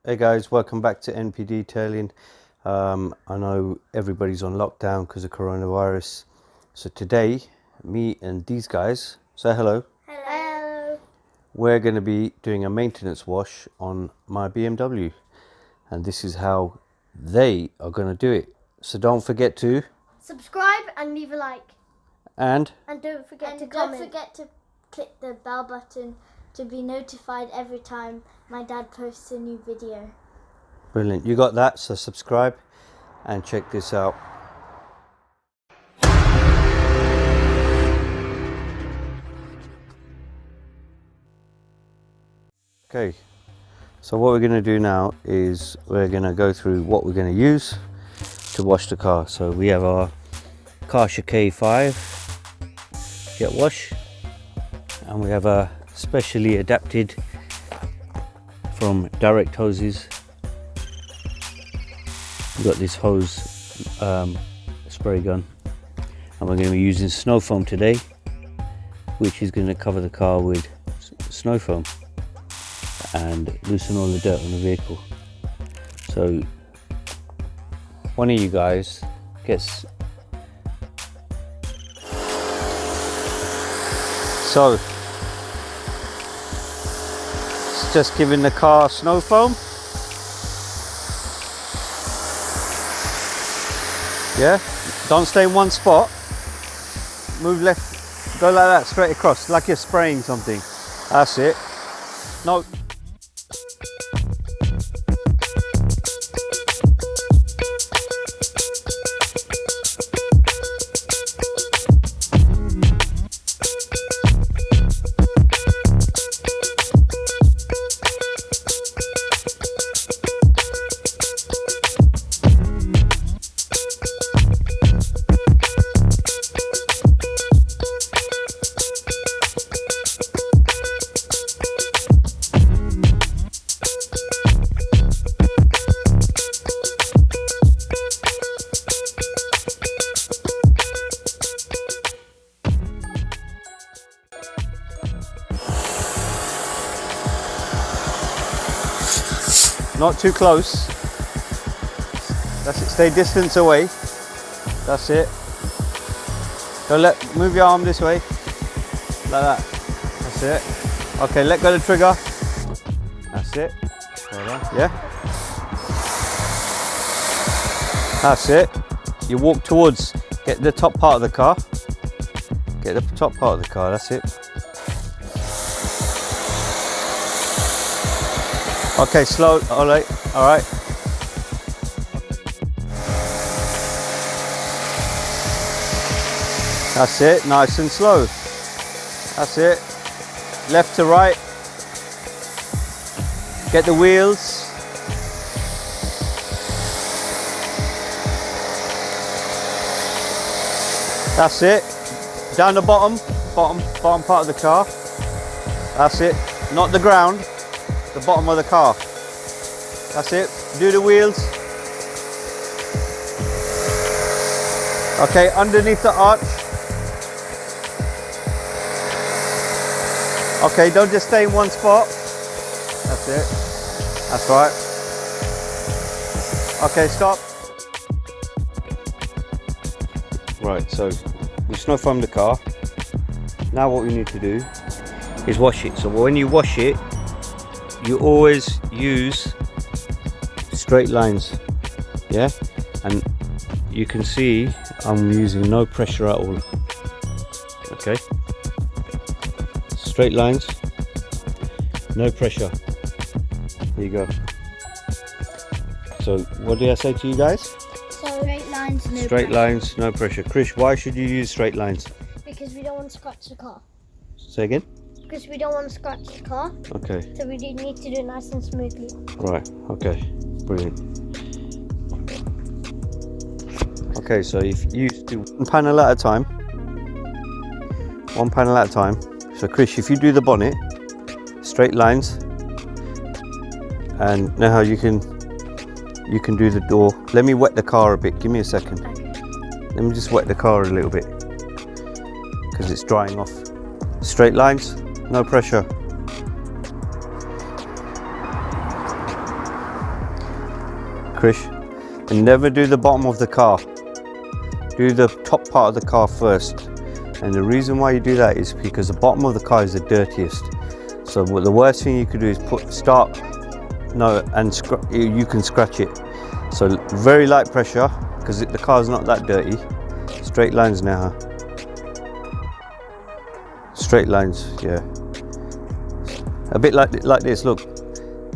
Hey guys, welcome back to NP Detailing. I know everybody's on lockdown because of coronavirus. So today, me and these guys, say hello. Hello. We're going to be doing a maintenance wash on my BMW. And this is how they are going to do it. So don't forget to Subscribe and leave a like. and don't forget to Don't comment. forget to click the bell button to be notified every time my dad posts a new video. brilliant. You got that, so subscribe and check this out. Okay, so what we're going to do now is we're going to go through what we're going to use to wash the car. So we have our Karcher K5 jet wash, and we have a specially adapted from Direct Hoses. We've got this hose spray gun, and we're going to be using snow foam today, which is going to cover the car with snow foam and loosen all the dirt on the vehicle. So one of you guys gets, so it's just giving the car snow foam. Yeah, don't stay in one spot, move left, go like that straight across like you're spraying something. That's it. No. Not too close. That's it. Stay distance away. That's it. Move your arm this way. Like that. That's it. Okay, let go of the trigger. That's it. Yeah. That's it. You walk towards. Get the top part of the car. Get the top part of the car. That's it. Okay, slow, all right. That's it, nice and slow. That's it. Left to right. Get the wheels. That's it. Down the bottom part of the car. That's it, not the ground. The bottom of the car. That's it. Do the wheels. Okay, underneath the arch. Okay, don't just stay in one spot. That's it. That's right. Okay, stop. Right, so we snow foam the car. Now what we need to do is wash it. So when you wash it, you always use straight lines, yeah? And you can see I'm using no pressure at all. Okay? Straight lines, no pressure. There you go. So what did I say to you guys? Straight lines, no Straight pressure. lines, no pressure. Krish, why should you use straight lines? Because we don't want to scratch the car. Say again? Because we don't want to scratch the car. Okay. So we do need to do it nice and smoothly. Right, okay, brilliant. Okay, so if you do one panel at a time, so Chris, if you do the bonnet, straight lines, and now how you can do the door. Let me wet the car a bit, give me a second. Let me just wet the car a little bit, because it's drying off. Straight lines, no pressure. Krish, and never do the bottom of the car. Do the top part of the car first. And the reason why you do that is because the bottom of the car is the dirtiest. So the worst thing you could do is you can scratch it. So very light pressure, because the car's not that dirty. Straight lines now. Straight lines, yeah. A bit like this, look.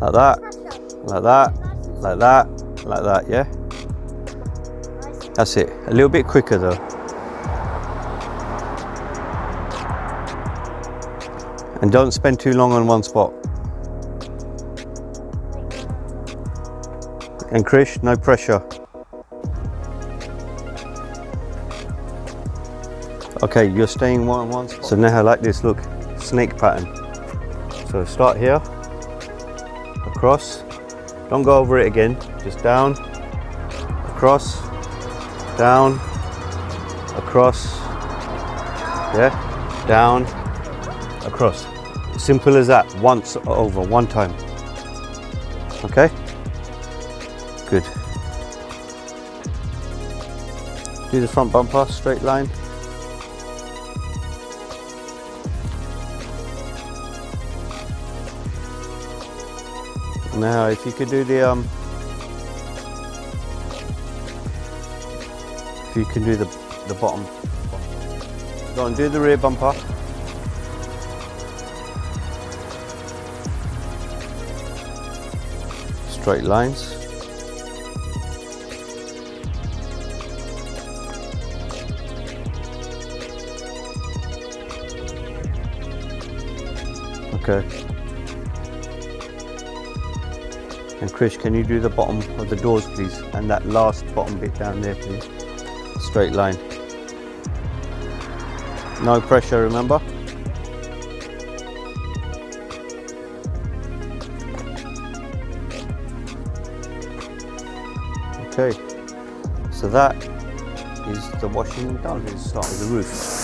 Like that, like that, like that, like that, yeah? That's it. A little bit quicker though. And don't spend too long on one spot. And Krish, no pressure. Okay, you're staying one spot. So now like this, look, snake pattern. So start here, across, don't go over it again, just down, across, down, across, yeah, down, across. Simple as that, once over, one time. Okay? Good. Do the front bumper, straight line. Now if you could do the bottom. Go and do the rear bumper. Straight lines. Okay. And Krish, can you do the bottom of the doors, please? And that last bottom bit down there, please. Straight line. No pressure, remember? Okay. So that is the washing done. Let's start with the roof.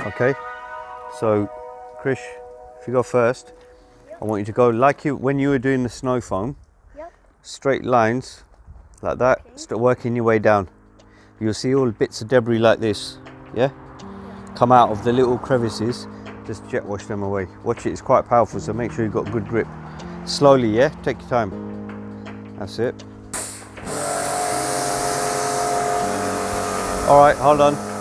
Okay, so Krish, if you go first, I want you to go like when you were doing the snow foam. Yep. Straight lines, like that. Okay. Start working your way down. You'll see all bits of debris like this, yeah? Come out of the little crevices, just jet wash them away. Watch it, it's quite powerful, so make sure you've got good grip. Slowly, yeah? Take your time. That's it. All right, hold on.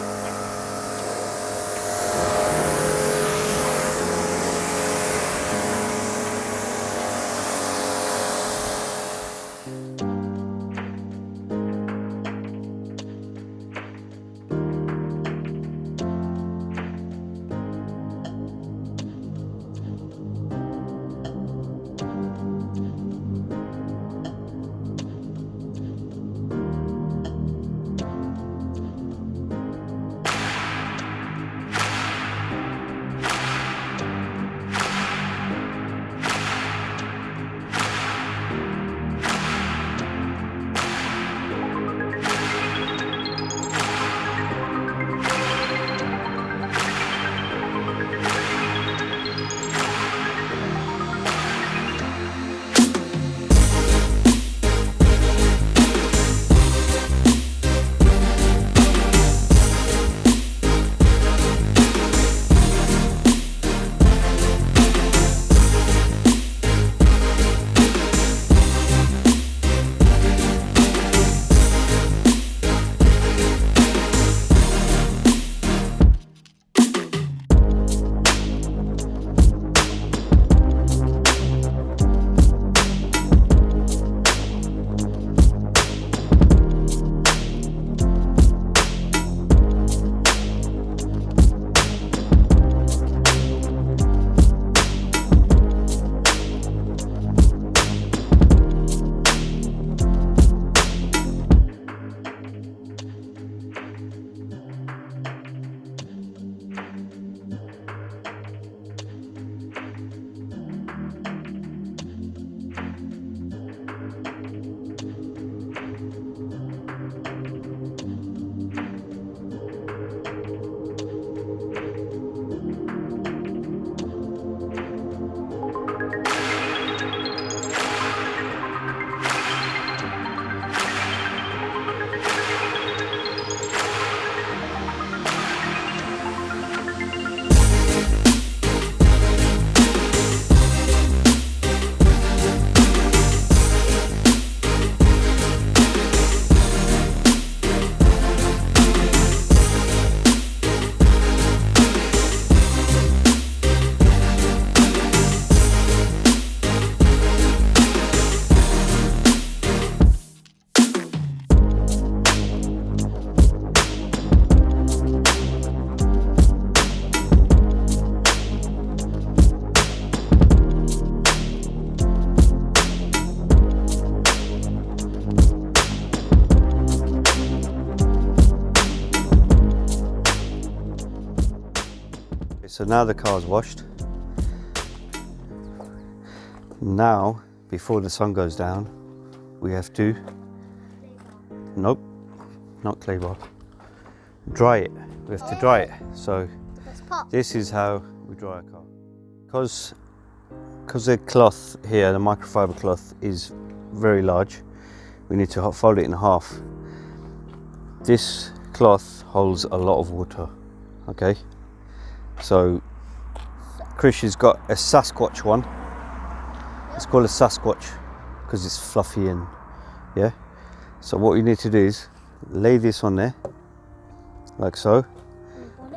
so now the car's washed. Now, before the sun goes down, we have to, nope, not clay bar, dry it. We have to dry it. So this is how we dry a car. Because the cloth here, the microfiber cloth, is very large, we need to fold it in half. This cloth holds a lot of water, okay? So Krish has got a Sasquatch one. It's called a Sasquatch because it's fluffy and yeah. So what you need to do is lay this on there like so,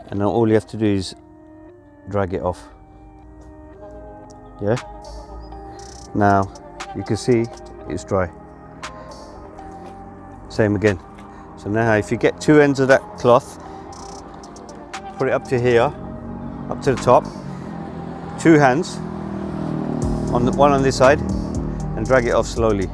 and then all you have to do is drag it off. Yeah. Now you can see it's dry. Same again. So now if you get two ends of that cloth, put it up to here, up to the top, two hands, on the one on this side, and drag it off slowly.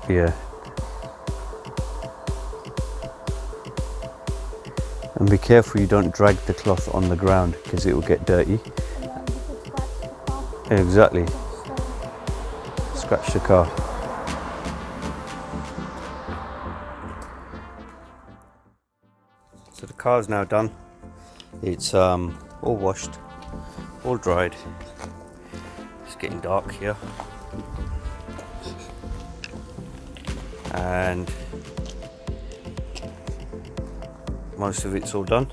Yeah. And be careful you don't drag the cloth on the ground because it will get dirty. Exactly. Scratch the car. So the car's now done. It's all washed, all dried. It's getting dark here. And most of it's all done.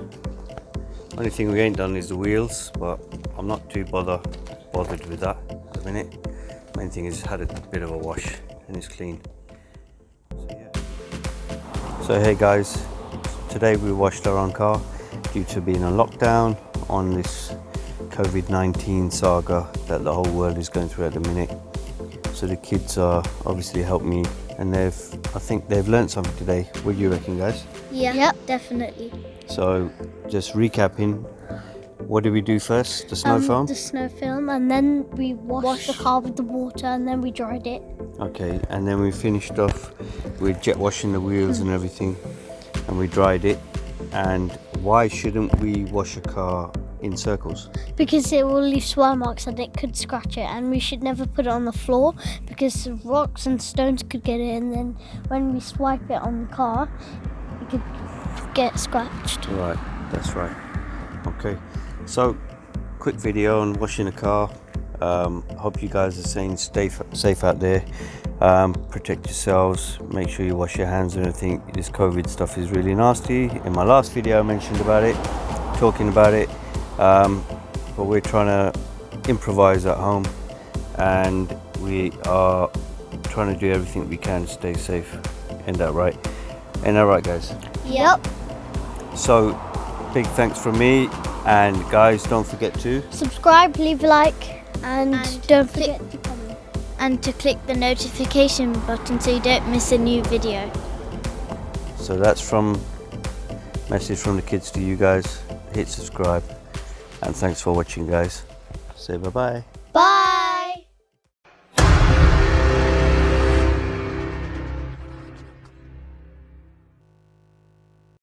Only thing we ain't done is the wheels, but I'm not too bothered with that at the minute. Main thing is had a bit of a wash and it's clean. So, yeah. So hey guys, today we washed our own car due to being on lockdown on this COVID-19 saga that the whole world is going through at the minute. So the kids obviously helped me, and I think they've learned something today. What do you reckon, guys? Yeah, yep, definitely. So just recapping, what did we do first? The snow foam? The snow film, and then we washed the car with the water, and then we dried it. Okay, and then we finished off with jet washing the wheels and everything, and we dried it. And why shouldn't we wash a car in circles? Because it will leave swirl marks and it could scratch it, and we should never put it on the floor because rocks and stones could get in, and then when we swipe it on the car it could get scratched. Right, that's right. Okay, so quick video on washing a car. Hope you guys are staying safe out there. Protect yourselves, make sure you wash your hands and everything. This COVID stuff is really nasty. In my last video I mentioned about it, talking about it, but we're trying to improvise at home, and we are trying to do everything we can to stay safe. Ain't that right? Ain't that right, guys? Yep. So big thanks from me, and guys, don't forget to subscribe, leave a like, and don't forget to comment. And to click the notification button so you don't miss a new video. So that's message from the kids to you guys. Hit subscribe, and thanks for watching, guys. Say bye-bye. Bye.